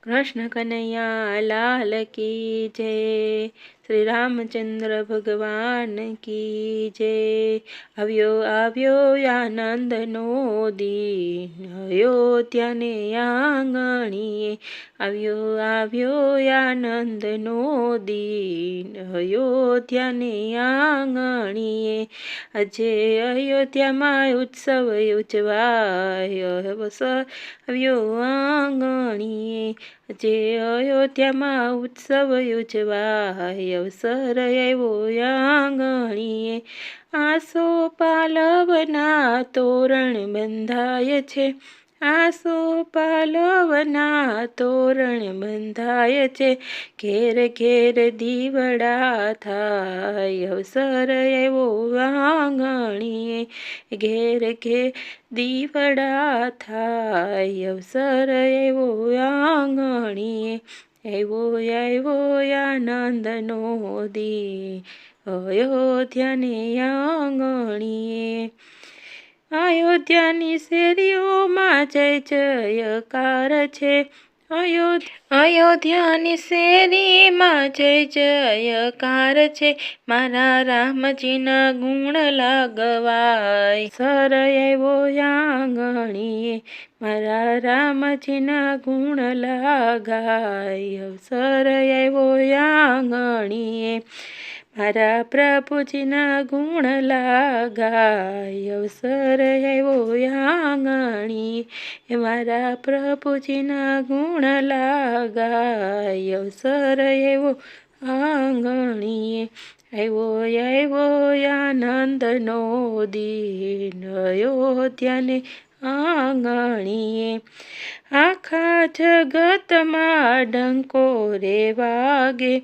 कृष्ण कन्हैया लाल की जय। श्री रामचंद्र भगवान की जय। આવ્યો આવ્યો આનંદનો દીન અયોધ્યાને આંગણીએ। આવ્યો આવ્યો આનંદનો દીન અયોધ્યાને આંગણીએ। આજે અયોધ્યામાં ઉત્સવ ઉજવાય અવસર આવ્યો આંગણીએ। આજે અયોધ્યામાં ઉત્સવ ઉજવાય અવસર આવ્યો આંગણીએ। આસો પાલવના તોરણ બંધાય છે। આસો પાલવના તોરણ બંધાય છે। ઘેર ઘેર દીવડા થાય અવસર આવ્યો આંગણીએ। ઘેર ઘેર દીવડા થાય અવસર આવ્યો આંગણીએ। આવ્યો આવ્યો આનંદનો દી અયોધ્યાને આંગણીએ। અયોધ્યાની શેરીઓમાં જય જયકાર છે। અયોધ્યાની શેરીમાં જય જયકાર છે। મારા રામજીના ગુણ લાગવાય સર આવ્યો આંગણીએ। મારા રામજીના ગુણ લાગાય અવસર આવ્યો આંગણીએ। મારા પ્રભુજીના ગુણ લાગાય અવસર આવ્યો આંગણીએ। મારા પ્રભુજીના ગુણ લાગાય અવસર આવ્યો આંગણીએ। આવ્યો આવ્યો આનંદનો દીન અયોધ્યાને આંગણીએ। આખા જગતમાં ડંકો રે વાગે।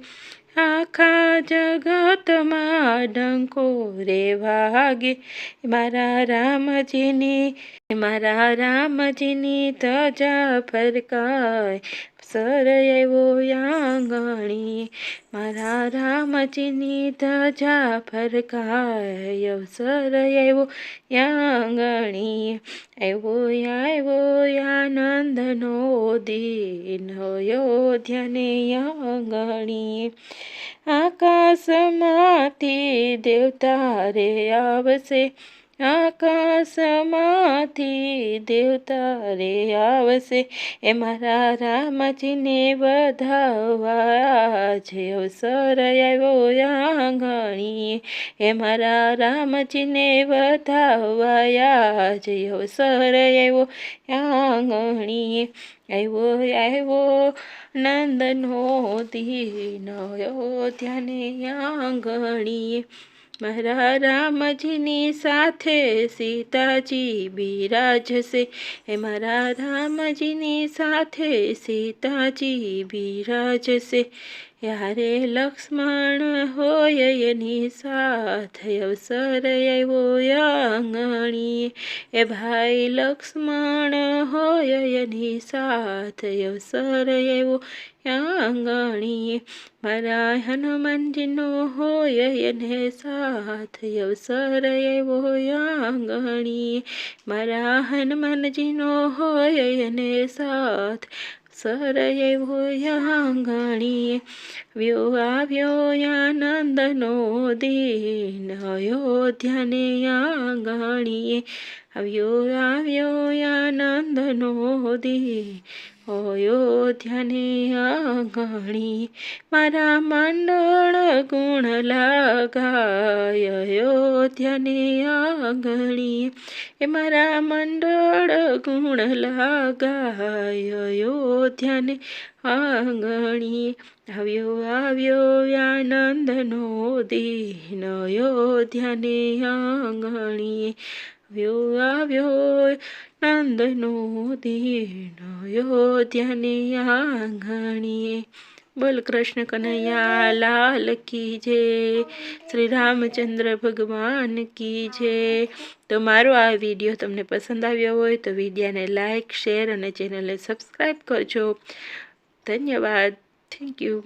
આખા જગતમાં ડંકો રે વાગે। મારા રામજીની ધજા ફરકાય અવસર આવ્યો આંગણીએ। મારા રામજીની ધજા ફરકાય અવસર આવ્યો આંગણીએ। આવ્યો આવ્યો આનંદનો દીન અયોધ્યાને આંગણીએ। આકાશમાંથી દેવતા રે આવશે। આકાશમાંથી દેવતા રે આવશે। એ મારા રામજીને વધાવવા છે અવસર આવ્યો આંગણીએ। એ મારા રામજીને વધાવવા છે અવસર આવ્યો આંગણીએ। આવ્યો આવ્યો નંદનો દીન અયોધ્યાને આંગણીએ। મારા રામજીની સાથે સીતાજી બિરાજશે। એ મારા રામજીની સાથે સીતાજી બિરાજશે। યારે લક્ષ્મણ હોય એની સાથે અવસર આવ્યો આંગણીએ। એ ભાઈ લક્ષ્મણ હોય એની સાથે અવસર આવ્યો આંગણીએ। મારા હનુમાનજીનો હોય એને સાથ અવસર આવ્યો આંગણીએ। મારા હનુમાનજીનો હોય એને સાથ અવસર આવ્યો આંગણીએ। આવ્યો આનંદનો દીન અયોધ્યાને આંગણીએ। આવ્યો આવ્યો આનંદનો દીન અયોધ્યાને આંગણીએ। મારા મંડળ ગુણ લાગાય અયોધ્યાને આંગણીએ। એ મારા મંડળ ગુણ લાગાય અયોધ્યાને આંગણીએ। આવ્યો આવ્યો આનંદનો દીન અયોધ્યાને આંગણીએ। આવ્યો આવ્યો નંદનો દીન અયોધ્યાને આંગણીએ। બોલ કૃષ્ણ કનૈયા લાલ કી જય। શ્રી રામચંદ્ર ભગવાન કી જય। તો મારો આ વિડીયો તમને પસંદ આવ્યો હોય તો વિડીયોને લાઇક શેર અને ચેનલને સબસ્ક્રાઈબ કરજો। ધન્યવાદ. Thank you.